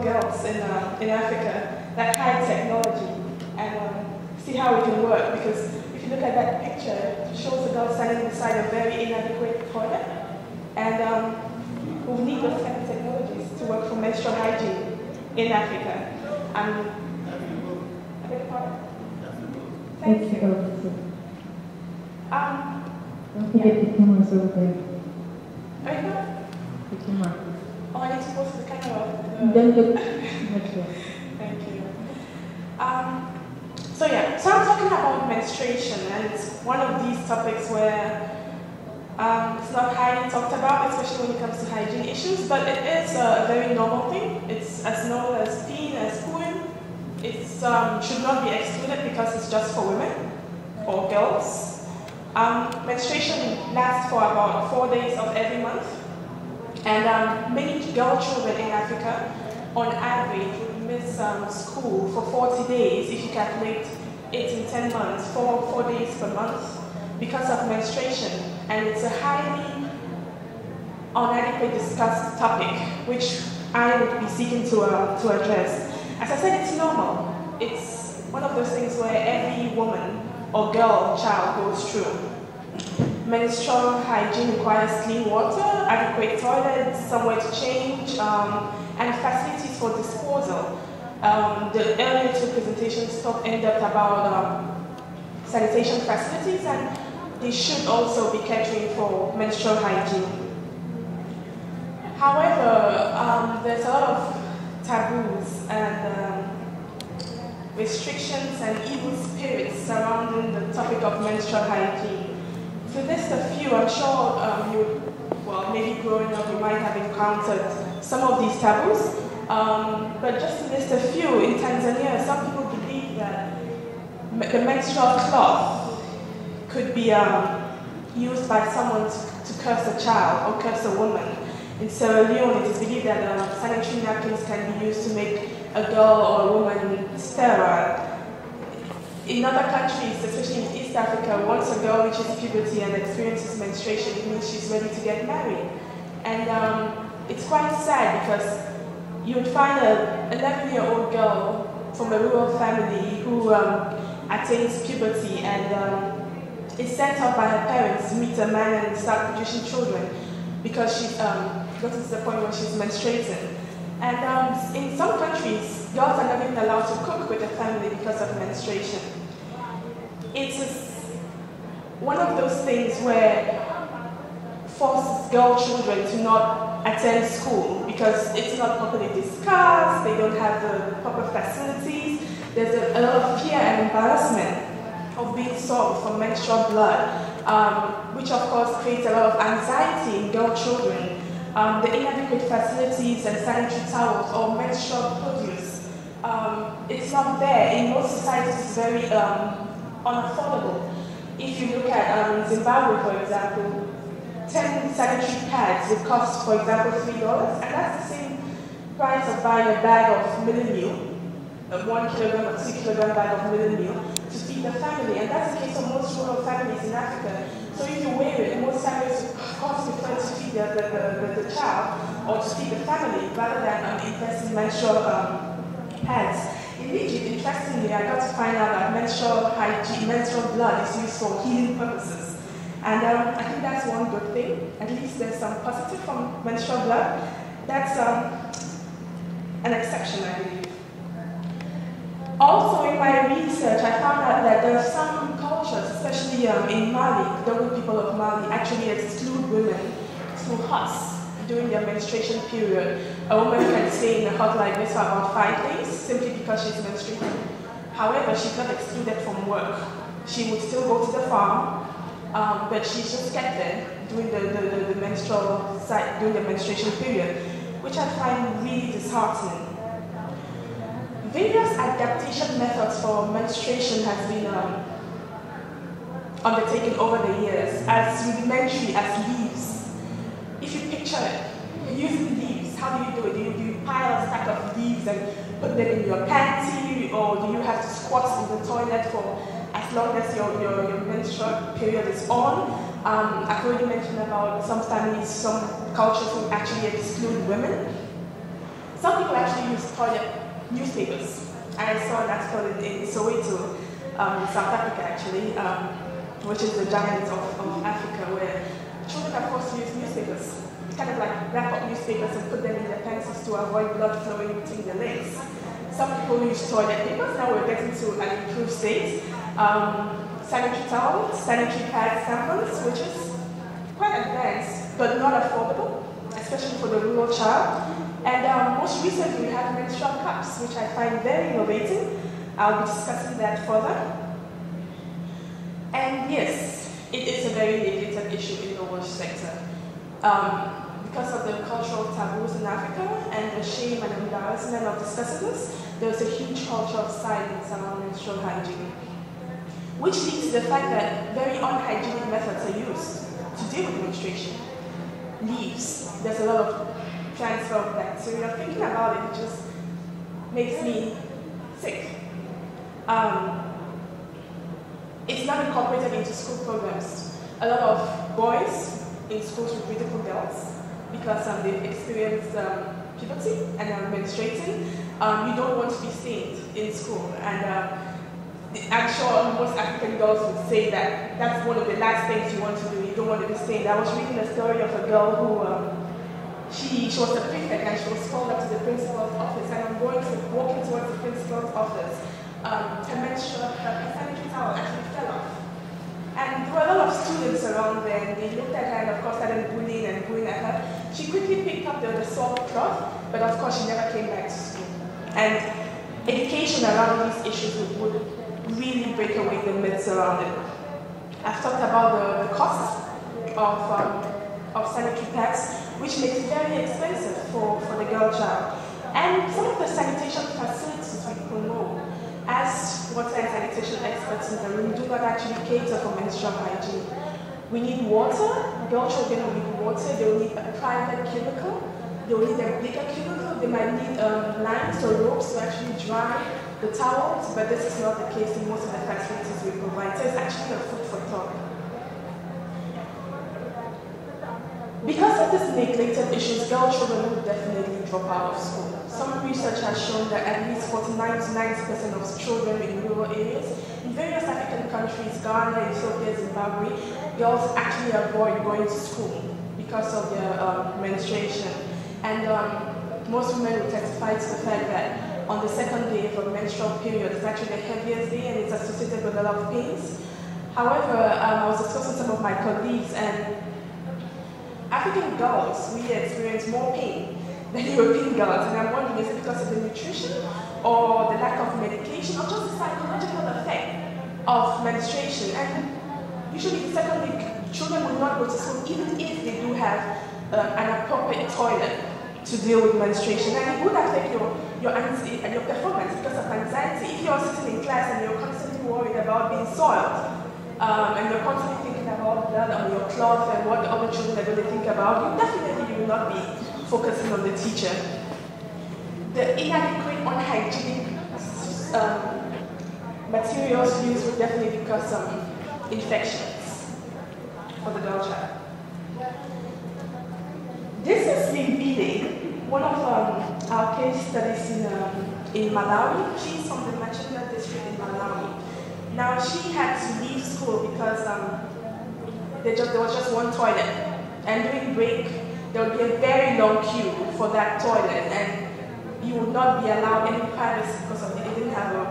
girls in Africa that hide technology and see how it can work. Because if you look at that picture, it shows a girl standing beside a very inadequate toilet. And we need those kind of technologies to work for menstrual hygiene in Africa. I beg your pardon? Thank you. Don't forget the cameras over there. Are you good? The camera. Oh, I need to post the camera. Don't look. Thank you. So yeah, so I'm talking about menstruation, and it's one of these topics where it's not highly talked about, especially when it comes to hygiene issues, but it is a very normal thing. It's as normal as peeing, as pooing. It should not be excluded because it's just for women or girls. Menstruation lasts for about 4 days of every month, and many girl children in Africa, on average, would miss school for 40 days if you calculate 8 and 10 months, 4 days per month, because of menstruation. And it's a highly inadequate discussed topic, which I would be seeking to address. As I said, it's normal. It's one of those things where every woman or girl or child goes through. Menstrual hygiene requires clean water, adequate toilets, somewhere to change, and facilities for disposal. The earlier two presentations talked in depth about sanitation facilities, and they should also be catering for menstrual hygiene. However, there's a lot of taboos and restrictions and evil spirits surrounding the topic of menstrual hygiene. To list a few, I'm sure maybe growing up you might have encountered some of these taboos, but just to list a few, in Tanzania, some people believe that the menstrual cloth could be used by someone to curse a child or curse a woman. In Sierra Leone, it is believed that sanitary napkins can be used to make a girl or a woman sterile. In other countries, especially in East Africa, once a girl reaches puberty and experiences menstruation, it means she's ready to get married. And it's quite sad because you would find an 11-year-old girl from a rural family who attains puberty and is sent off by her parents to meet a man and start producing children because she's gotten to the point where she's menstruating. And in some countries, girls are not even allowed to cook with their family because of menstruation. It's one of those things where forces girl children to not attend school because it's not properly discussed, they don't have the proper facilities, there's a lot of fear and embarrassment of being soiled from menstrual blood, which of course creates a lot of anxiety in girl children. The inadequate facilities and sanitary towels or menstrual produce, it's not there. In most societies, it's very unaffordable. If you look at Zimbabwe, for example, 10 sanitary pads would cost, for example, $3, and that's the same price of buying a bag of millet meal, a 1 kilogram or 2 kilogram bag of millet meal, to feed the family. And that's the case of most rural families in Africa. So if you weigh it, most families would cost prefer to feed the child or to feed the family rather than invest in menstrual pads. In Egypt, interestingly, I got to find out that menstrual hygiene, menstrual blood is used for healing purposes. And I think that's one good thing. At least there's some positive from menstrual blood. That's an exception, I believe. Also, in my research, I found out that there are some cultures, especially in Mali, the Dogon people of Mali, actually exclude women through huts during their menstruation period. A woman can stay in a hut like this for about 5 days simply because she's menstruating. However, she's not excluded from work. She would still go to the farm, but she's just kept there during the menstrual during the menstruation period, which I find really disheartening. Various adaptation methods for menstruation has been undertaken over the years, as rudimentary as leaves. If you picture it, using leaves, how do you do it? Do you pile a stack of leaves and put them in your panty, or do you have to squat in the toilet for as long as your menstrual period is on? I've already mentioned about some families, some cultures who actually exclude women. Some people actually use toilet newspapers. I saw an article in Soweto, South Africa actually, which is the giant of Africa, where children are forced to use newspapers. Kind of like wrap up newspapers and put them in their pencils to avoid blood flowing between their legs. Some people use toilet papers. Now we're getting to an improved state. Sanitary towels, sanitary pad samples, which is quite advanced, but not affordable, especially for the rural child. And most recently, we have menstrual cups, which I find very innovative. I'll be discussing that further. And yes, it is a very neglected issue in the wash sector. Because of the cultural taboos in Africa and the shame and embarrassment of discussing this, there's a huge culture of silence around menstrual hygiene, which leads to the fact that very unhygienic methods are used to deal with menstruation. Leaves, there's a lot of transfer of bacteria. Thinking about it just makes me sick. It's not incorporated into school programs. A lot of boys in schools with beautiful girls, because they've experienced puberty and are menstruating, you don't want to be stained in school. And I'm sure most African girls would say that that's one of the last things you want to do. You don't want to be stained. I was reading a story of a girl who, she was a prefect and she was called up to the principal's office, and I'm walking towards the principal's office. Her sanitary towel actually fell off. And there were a lot of students around there, and they looked at her and of course started bullying and going at her. She quickly picked up the soft cloth, but of course she never came back to school. And education around these issues would really break away the myths around it. I've talked about the cost of sanitary pads, which makes it very expensive for the girl child. And some of the sanitation facilities we promote as water and sanitation experts in the room do not actually cater for menstrual hygiene. We need water. Girl children will need water. They will need a private cubicle. They will need a bigger cubicle. They might need lines or ropes to actually dry the towels, but this is not the case in most of the facilities we provide. So it's actually a food for thought. Because of these neglected issues, girl children will definitely drop out of school. Some research has shown that at least 49 to 90% of children in rural areas, in various African countries, Ghana, Ethiopia, Zimbabwe, girls actually avoid going to school because of their menstruation. And most women will testify to the fact that on the second day of a menstrual period, it's actually the heaviest day and it's associated with a lot of pains. However, I was discussing with some of my colleagues, and African girls really experience more pain than European girls, and I'm wondering, is it because of the nutrition or the lack of medication or just the psychological effect of menstruation? And usually the second week, children will not go to school even if they do have an appropriate toilet to deal with menstruation. And it would affect your anxiety and your performance because of anxiety. If you're sitting in class and you're constantly worried about being soiled, and you're constantly thinking about blood on your cloth and what the other children are going to think about, you will not be focusing on the teacher. The inadequate, unhygienic materials used will definitely cause some infections for the girl child. This is Lindlyn, one of our case studies in Malawi. She's from the Machina district in Malawi. Now, she had to leave school because there was just one toilet. And during break, there would be a very long queue for that toilet. And you would not be allowed any privacy because of it didn't have a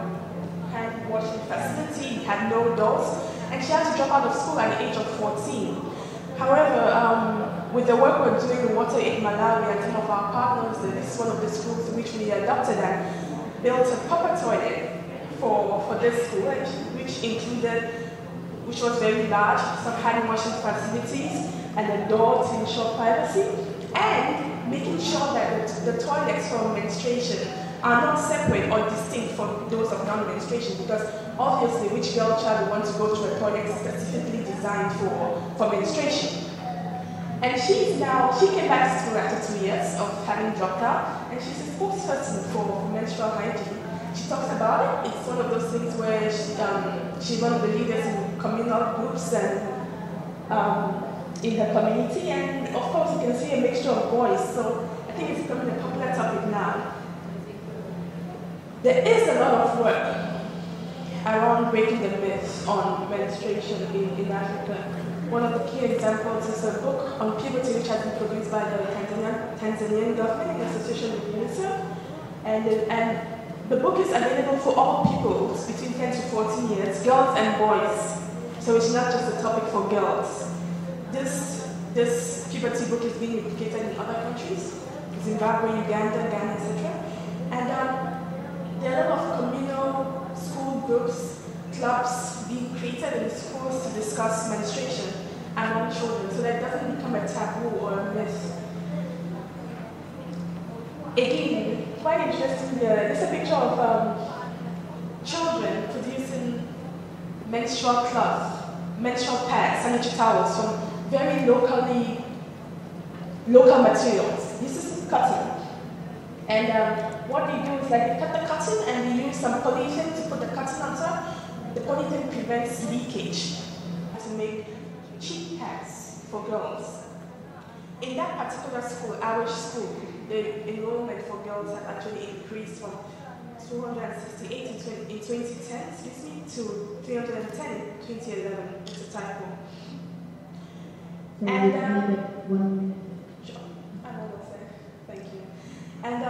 hand washing facility, it had no doors. And she had to drop out of school at the age of 14. However, with the work we're doing in Water Aid Malawi and some of our partners, this is one of the schools in which we adopted and built a proper toilet for this school, which was very large, some hand washing facilities, and a door to ensure privacy, and making sure that the toilets for menstruation are not separate or distinct from those of non-menstruation, because obviously which girl child would want to go to a toilet specifically designed for menstruation. And she came back to school after 2 years of having dropped out, and she's a spokesperson for menstrual hygiene. She talks about it. It's one of those things where she's one of the leaders in communal groups and in her community. And of course, you can see a mixture of boys. So I think it's becoming a popular topic now. There is a lot of work around breaking the myth on menstruation in Africa. One of the key examples is a book on puberty which has been produced by the Tanzanian government in association with UNICEF. And the book is available for all people between 10 to 14 years, girls and boys. So it's not just a topic for girls. This puberty book is being replicated in other countries, Zimbabwe, Uganda, Ghana, etc. And there are a lot of communal school groups, clubs being created in schools to discuss menstruation among children, so that it doesn't become a taboo or a myth. Again, quite interesting, there's a picture of children producing menstrual cloth, menstrual pads, sanitary towels from very local materials. This is cotton. And what they do is like they cut the cotton and they use some polyethylene to put the cotton on top. The polyethylene prevents leakage to make cheap pads for girls. In that particular school, Irish school, the enrollment for girls had actually increased from 268 in 2010, to 310 in 2011. It's a typo. So And we need 1 minute. sure, I know what's there. Thank you. And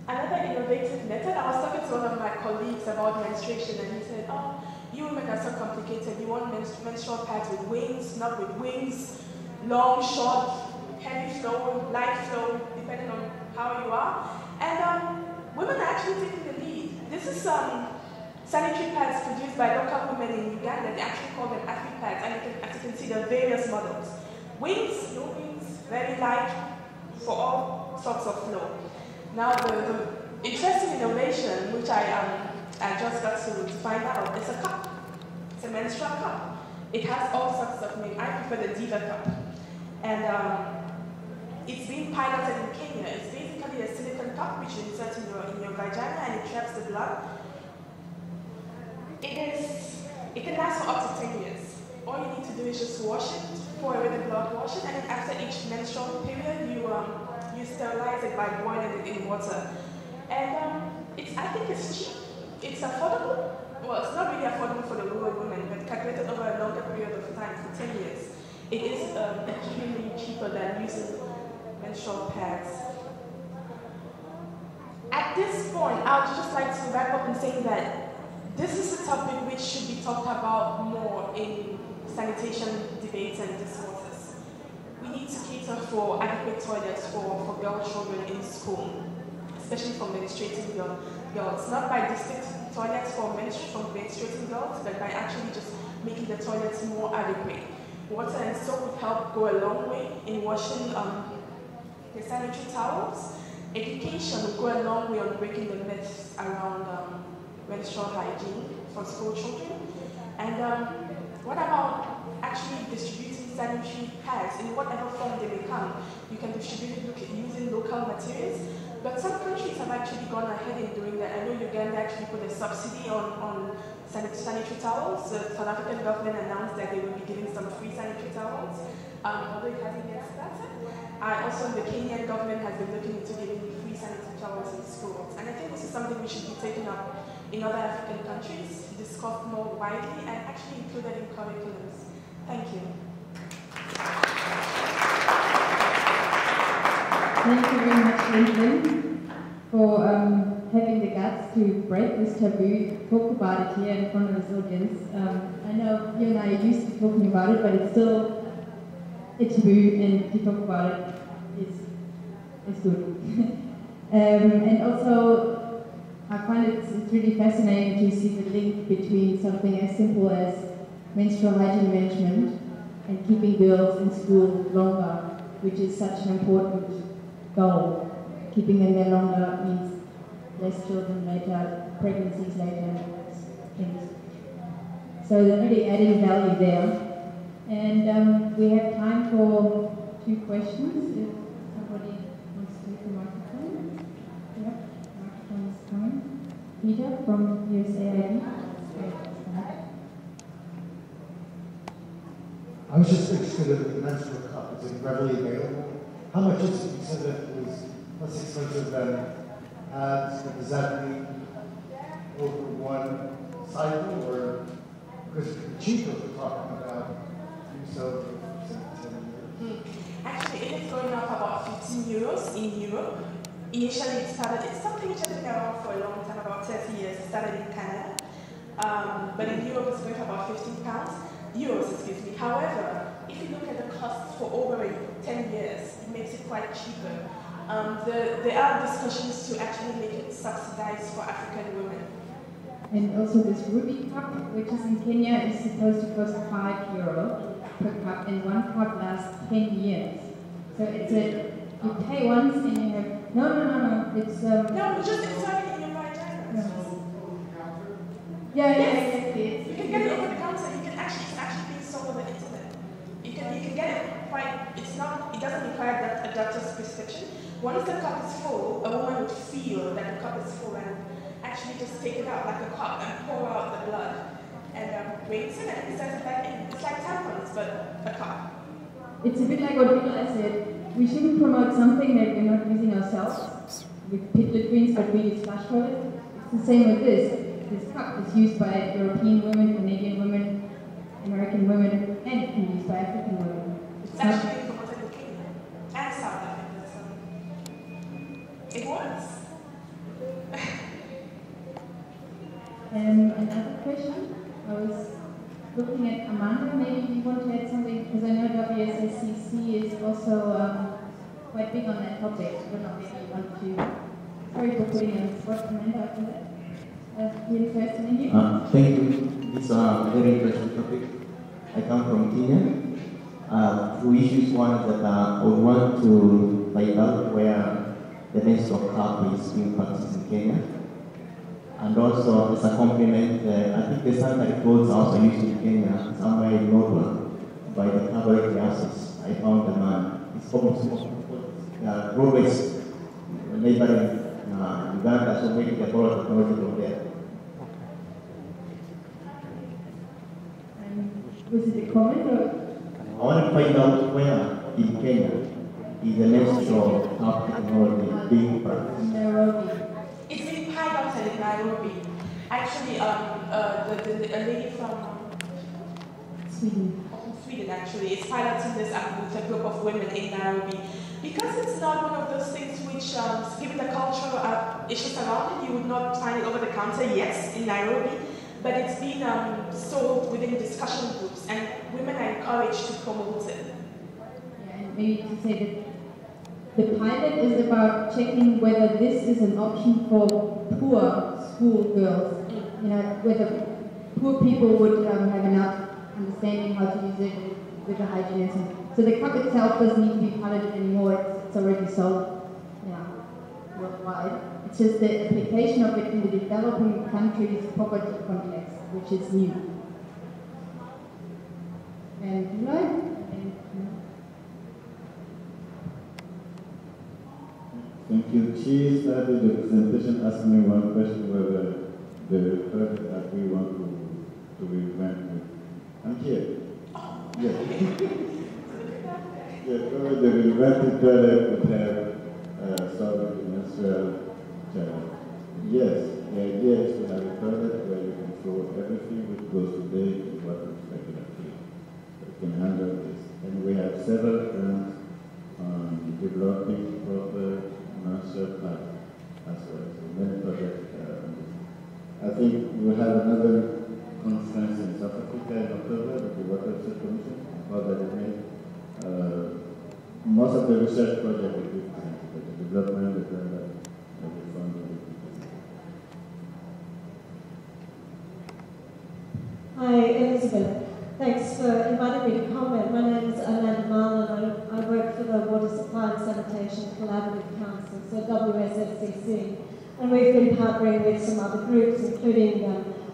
another innovative method, I was talking to one of my colleagues about menstruation, and he said, "Oh, you women are so complicated. You want menstrual pads with wings, not with wings, long, short, heavy flow, light flow, depending on how you are." And women are actually taking the lead. This is sanitary pads produced by local women in Uganda. They actually call them Afri pads, and as you can see, there are various models. Wings, no wings, very light, for all sorts of flow. Now, the interesting innovation, which I just got to find out, is a cup. It's a menstrual cup. It has all sorts of names. I prefer the Diva cup. And it's being piloted in Kenya. It's basically a silicone cup which you insert in your vagina and it traps the blood. It can last for up to 10 years. All you need to do is just wash it, pour away the blood, wash it, and then after each menstrual period, you sterilize it by boiling it in water. And I think it's cheap. It's affordable. Well, it's not really affordable for the rural women, but calculated over a longer period of time, for 10 years, it is extremely cheaper than using menstrual pads. At this point, I would just like to wrap up in saying that this is a topic which should be talked about more in sanitation debates and discourses. We need to cater for adequate toilets for girl children in school, especially for menstruating girls. Not by district toilets for menstruating girls, but by actually just making the toilets more adequate. Water and soap would help go a long way in washing the sanitary towels. Education would go a long way on breaking the myths around menstrual hygiene for school children. And what about actually distributing sanitary pads in whatever form they may come? You can distribute it using local materials, but some countries have actually gone ahead in doing that. I know Uganda actually put a subsidy on sanitary towels. The South African government announced that they will be giving some free sanitary towels, although it hasn't yet started. Also, the Kenyan government has been looking into giving free sanitary towels in schools. And I think this is something we should be taking up in other African countries, discussed more widely, and actually included in curriculums. Thank you. Thank you very much, Lindlyn, for having the guts to break this taboo, talk about it here in front of this audience. I know you and I are used to talking about it, but it's still a taboo, and to talk about it is good. And also, I find it's really fascinating to see the link between something as simple as menstrual hygiene management and keeping girls in school longer, which is such an important goal. Keeping them there longer means less children later, pregnancies later, things. So there's really added value there. And we have time for 2 questions. If somebody wants to take the microphone. Yep, microphone is coming. Peter from USAID. I was just interested in the menstrual cup. Is it readily available? How much is it? said that it was less expensive than ads, but does that mean over one cycle, or because it's cheaper we're talking about use of 10 years? Actually, it is going up about 15 euros in Europe. Initially, it's something which has been around for a long time, about 30 years. It started in Canada. But in Europe, it's going for about 15 euros, excuse me. However, if you look at the costs for over 10 years, it makes it quite cheaper. There are discussions to actually make it subsidized for African women. And also this Ruby cup, which is in Kenya, is supposed to cost €5 per cup, and one cup lasts 10 years. So it's you pay once and you have, no, it's... No, just inside in your vagina. Yeah. You can get it over the counter. It's actually being sold on the internet. You can get it quite, it doesn't require a doctor's prescription. Once the cup is full, a woman would feel that the cup is full and actually just take it out like a cup and pour out the blood and rinse it and set it back in. It's like tampons, but a cup. It's a bit like what Mila said. We shouldn't promote something that we're not using ourselves with pit latrines, but we use flash toilet. It's the same with this. This cup is used by European women, Canadian women, American women, and it can be used by African women. It's actually promoted in Kenya and South Africa. So it works. Another question? I was looking at Amanda. Maybe you want to add something, because I know WSSCC is also quite big on that topic. I don't know, maybe you want to... Sorry for putting you on the spot, Amanda, after that. Really first, and then you. Thank you. It's a very interesting topic. I come from Kenya. Two issues. One is that I would want to find out where the menstrual cup is being practiced in Kenya. And also, as a compliment, I think the sanitary clothes are also used in Kenya, somewhere in Northern, by the Cairo classes. I found them, it's almost always neighboring Uganda, so maybe they follow the technology from there. Was it a comment or? I want to find out where in Kenya is the menstrual cup technology being practiced. Nairobi. It's being piloted in Nairobi. Actually, a lady from Sweden actually is piloting this with a group of women in Nairobi. Because it's not one of those things which, given the cultural issues around it, you would not find it over the counter, yes, in Nairobi, but it's been sold within discussion groups, and women are encouraged to promote it. Yeah, and maybe to say that the pilot is about checking whether this is an option for poor school girls, you know, whether poor people would have enough understanding how to use it with the hygiene. So the cup itself doesn't need to be piloted anymore, it's already sold worldwide. It's just the application of it in the developing countries' poverty context, which is new. And Thank you. She started the presentation asking me one question whether the project that we want to revamp it. I'm here. Yes. Yes, probably the revamped toilet would have solved the menstrual challenge. Yes, the idea is to have a toilet where you can throw everything which goes today in what is regular free. It can handle this. And we have several plans on developing proper menstrual pad as well. So many projects on this. I think we'll have another conference in South Africa in October with the Watershed Commission, how that is made. Most of the research project will be presented, but the development, the program, and the fund will be presented. Hi, Elizabeth. Thanks for inviting me to comment. My name is Amanda Marlin. I work for the Water Supply and Sanitation Collaborative Council, so WSFCC. And we've been partnering with some other groups, including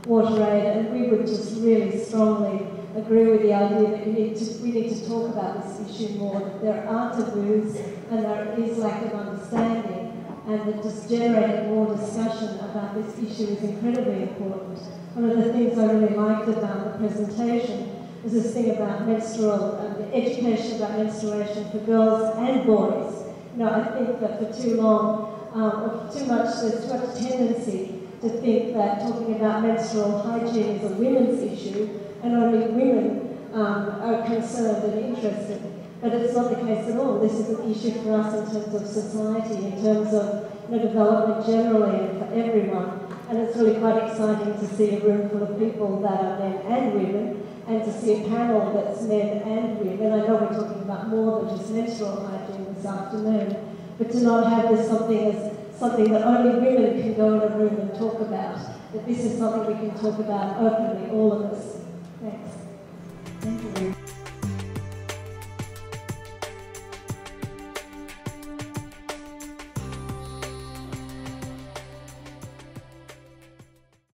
WaterAid, and we would just really strongly agree with the idea that we need to talk about this issue more, that there are taboos and there is lack of understanding, and that just generating more discussion about this issue is incredibly important. One of the things I really liked about the presentation was this thing about the education about menstruation for girls and boys in I think that for too long, there's too much tendency to think that talking about menstrual hygiene is a women's issue and only women are concerned and interested. But it's not the case at all. This is an issue for us in terms of society, in terms of development generally and for everyone. And it's really quite exciting to see a room full of people that are men and women, and to see a panel that's men and women. I know we're talking about more than just menstrual hygiene this afternoon, but to not have this something that only women can go in a room and talk about, that this is something we can talk about openly, all of us. Thanks. Thank you.